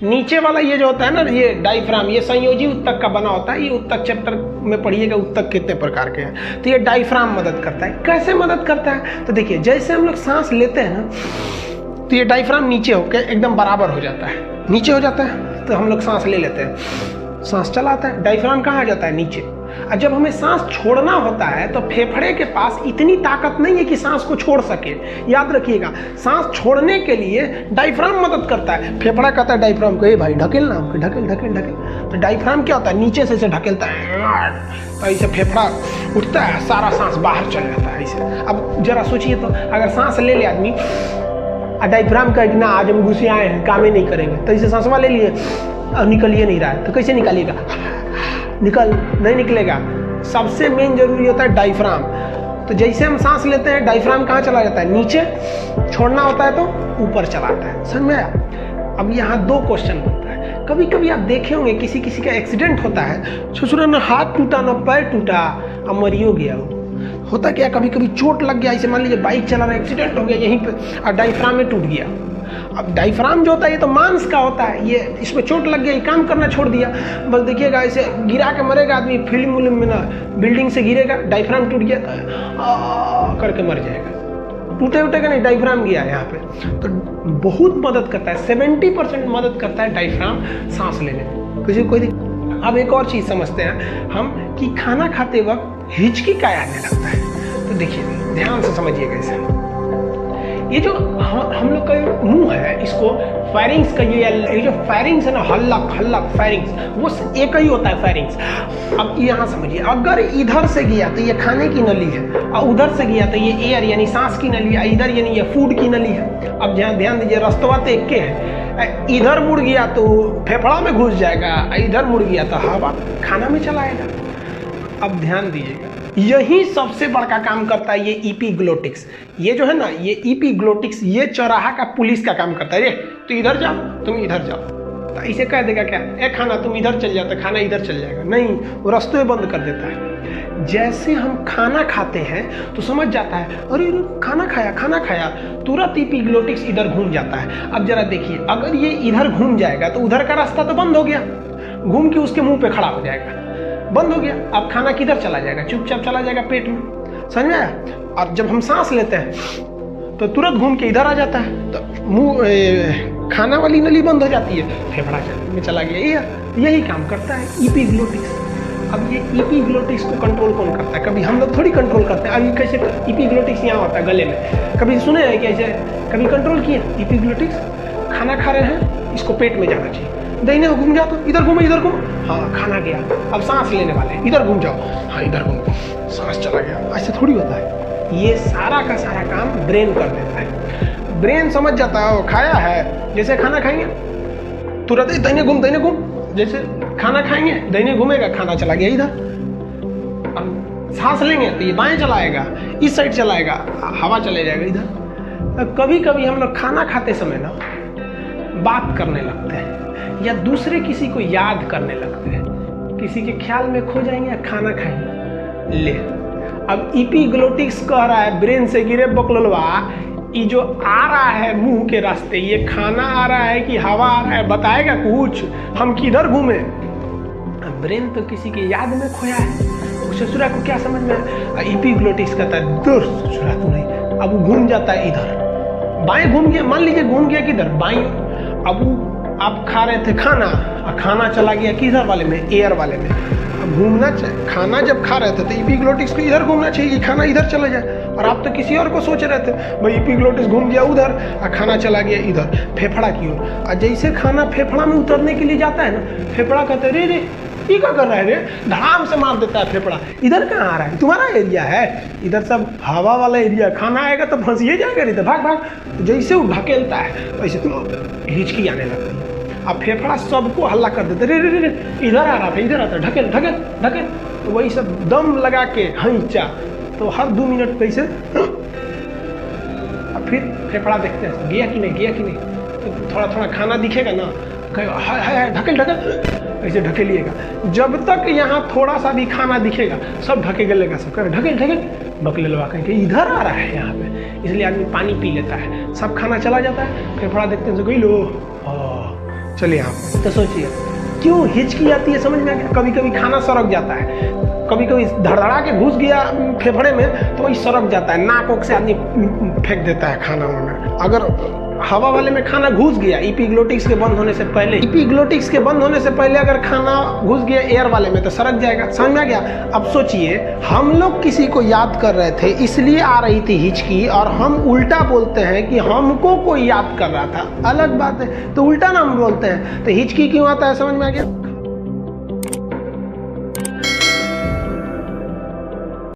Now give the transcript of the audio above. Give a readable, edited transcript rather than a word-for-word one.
नीचे वाला ये जो होता है ना, ये डायफ्राम, ये संयोजी उत्तक का बना होता है। ये उत्तक चैप्टर में पढ़िएगा उत्तक कितने प्रकार के हैं। तो ये डायफ्राम मदद करता है। कैसे मदद करता है? तो देखिए, जैसे हम लोग सांस लेते हैं ना, तो ये डायफ्राम नीचे होकर एकदम बराबर हो जाता है, नीचे हो जाता है, तो हम लोग सांस ले लेते हैं, सांस चला आता है। डायफ्राम कहाँ आ जाता है? नीचे। और जब हमें सांस छोड़ना होता है तो फेफड़े के पास इतनी ताकत नहीं है कि सांस को छोड़ सके। याद रखिएगा, सांस छोड़ने के लिए डायफ्राम मदद करता है। फेफड़ा कहता है डायफ्राम को, ए भाई ढकेल ना, ढकेल ढकेल ढकेल। तो डायफ्राम क्या होता है? नीचे से इसे ढकेलता है, तो ऐसे फेफड़ा उठता है, सारा सांस बाहर चल जाता है ऐसे। अब जरा सोचिए तो, अगर सांस ले ले आदमी, डायफ्राम का ना आज हम घुसे आए हैं, काम ही नहीं करेंगे, तो इसे सांसवा ले लिए और निकल ही नहीं रहा है, तो कैसे निकालिएगा? निकल नहीं निकलेगा। सबसे मेन जरूरी होता है डायफ्राम। तो जैसे हम सांस लेते हैं, डायफ्राम कहाँ चला जाता है? नीचे। छोड़ना होता है तो ऊपर चला आता है। समझ में आया? अब यहाँ दो क्वेश्चन बनता है। कभी कभी आप देखे होंगे किसी किसी का एक्सीडेंट होता है, ससुरा ना हाथ टूटा ना पैर टूटा, अब मरियो गया वो। होता क्या, कभी कभी चोट लग गया, ऐसे मान लीजिए बाइक चला रहा है, एक्सीडेंट हो गया यहीं पे और डायफ्राम में टूट गया। अब डायफ्राम जो होता है ये तो मांस का होता है, ये इसमें चोट लग गया, ये काम करना छोड़ दिया, बस देखिएगा ऐसे गिरा के मरेगा आदमी। फिल्म उल्म में ना, बिल्डिंग से गिरेगा, डायफ्राम टूट गया करके मर जाएगा। टूटे उटेगा नहीं, डायफ्राम गया यहाँ पे। तो बहुत मदद करता है, 70% मदद करता है डायफ्राम सांस लेने में। किसी कोई अब एक और चीज समझते हैं हम कि खाना खाते वक्त हिचकी का आने लगता है। तो देखिए, ध्यान से समझिएगा इसे। ये जो हम लोग का मुंह है, इसको फेरिंग्स का, ये जो फेरिंग्स है ना, हल्लक फेरिंग्स, वो एक ही होता है फेरिंग्स। अब यहाँ समझिए, अगर इधर से गया तो ये खाने की नली है, और उधर से गया तो ये एयर यानी सांस की नली है, इधर यानी ये फूड की नली है। अब ध्यान दीजिए, रास्तवा तो एक के है। इधर मुड़ गया तो फेफड़ा में घुस जाएगा, इधर मुड़ गया तो हवा खाना में चलाएगा। अब ध्यान दीजिएगा, यही सबसे बड़का काम करता है ये इपीग्लोटिक्स। ये जो है ना, ये इपीग्लोटिक्स, ये चौराहा का पुलिस का काम करता है। रे तो इधर जाओ, तुम इधर जाओ, तो इसे कह देगा क्या, ए खाना तुम इधर चल जाओ, तो खाना इधर चल जाएगा। नहीं, वो रास्ते बंद कर देता है। जैसे हम खाना खाते हैं तो समझ जाता है, अरे खाना खाया, तुरंत इपीग्लोटिक्स इधर घूम जाता है। अब जरा देखिए, अगर ये इधर घूम जाएगा तो उधर का रास्ता तो बंद हो गया, घूम के उसके मुंह पे खड़ा हो जाएगा, बंद हो गया। अब खाना किधर चला जाएगा? चुपचाप चला जाएगा पेट में। समझ में आया? और जब हम सांस लेते हैं तो तुरंत घूम के इधर आ जाता है, तो मुंह खाना वाली नली बंद हो जाती है, फेफड़ा में चला गया। यही काम करता है इपीग्लोटिक्स। अब ये इपीग्लोटिक्स को कंट्रोल कौन करता है? कभी हम लोग थोड़ी कंट्रोल करते हैं। अब ये कैसे इपीग्लोटिक्स यहाँ होता है गले में, कभी सुने हैं कि ऐसे कभी कंट्रोल किए? इपीग्लोटिक्स खाना खा रहे हैं, इसको पेट में जाना चाहिए, दाहिने घूम जाओ, तो इधर घूमो, हाँ खाना गया। अब सांस लेने वाले, इधर घूम जाओ, हाँ इधर घूम, सांस चला गया। ऐसे थोड़ी होता है। ये सारा का सारा काम ब्रेन कर देता है। ब्रेन समझ जाता है, खाया है, जैसे खाना खाएंगे तुरंत ही दाहिने घूम, जैसे खाना खाएंगे दाहिने घूमेगा, खाना चला गया इधर। अब सांस लेंगे तो ये बाएं चलाएगा, इस साइड चलाएगा, हवा चले जाएगा इधर। कभी कभी हम लोग खाना खाते समय ना बात करने लगते हैं, या दूसरे किसी को याद करने लगते हैं, किसी के ख्याल में खो जाएंगे या खाना खाएंगे। ले, अब इपीग्लोटिक्स कह रहा है ब्रेन से, गिरे बकलोलवा, ये जो आ रहा है मुंह के रास्ते, ये खाना आ रहा है कि हवा आ रहा है, बताएगा कुछ, हम किधर घूमे? ब्रेन तो किसी के याद में खोया है। ससुरा को क्या समझ में? इपीग्लोटिक्स कहता है दूर ससुरा तू नहीं। अब वो घूम जाता है इधर, बाएं घूम गया, मान लीजिए घूम गया किधर, बाएं। अब आप खा रहे थे खाना, और खाना चला गया किधर वाले में? एयर वाले में। अब घूमना चाहिए, खाना जब खा रहे थे तो इपीग्लोटिक्स को इधर घूमना चाहिए, खाना इधर चला जाए, और आप तो किसी और को सोच रहे थे, भाई इपीग्लोटिक्स घूम गया उधर और खाना चला गया इधर, फेफड़ा की ओर। और जैसे खाना फेफड़ा में उतरने के लिए जाता है ना, फेफड़ा कहते रे ये क्या कर रहा है रे, धड़ाम से मार देता है फेफड़ा, इधर कहाँ आ रहा है, तुम्हारा एरिया है, इधर सब हवा वाला एरिया, खाना आएगा तो फंसिए जाएगा, नहीं तो भाग। जैसे वो ढकेलता है वैसे तो हिचकी आने लगती है। अब फेफड़ा सबको हल्ला कर देते, रे इधर आ रहा था, इधर आता, ढकेल। तो वही सब दम लगा के हैंचा, तो हर 2 मिनट कैसे, अब फिर फेफड़ा देखते हैं गया कि नहीं, तो थोड़ा खाना दिखेगा ना, हाय ढकेल, ऐसे ढकेलिएगा। जब तक यहाँ थोड़ा सा भी खाना दिखेगा सब ढकेलेगा, सब कह ढकेल बकलेलवा कहेंगे इधर आ रहा है यहाँ पे। इसलिए आदमी पानी पी लेता है, सब खाना चला जाता है, फेफड़ा देखते हैं गई लो, चलिए आप तो सोचिए क्यों हिचकी आती है, समझ में आ गया। कभी कभी खाना सड़क जाता है, कभी कभी धड़धड़ा के घुस गया फेफड़े में तो वही सड़क जाता है, नाक ओक से आदमी फेंक देता है खाना वाना। अगर हवा वाले में खाना घुस गया एपिग्लोटिक्स के बंद होने से पहले, एपिग्लोटिक्स के बंद होने से पहले अगर खाना घुस गया एयर वाले में तो सड़क जाएगा, समझ में आ गया। अब सोचिए हम लोग किसी को याद कर रहे थे इसलिए आ रही थी हिचकी, और हम उल्टा बोलते हैं कि हमको कोई याद कर रहा था, अलग बात है, तो उल्टा ना हम बोलते हैं तो हिचकी क्यों आता है, समझ में आ गया।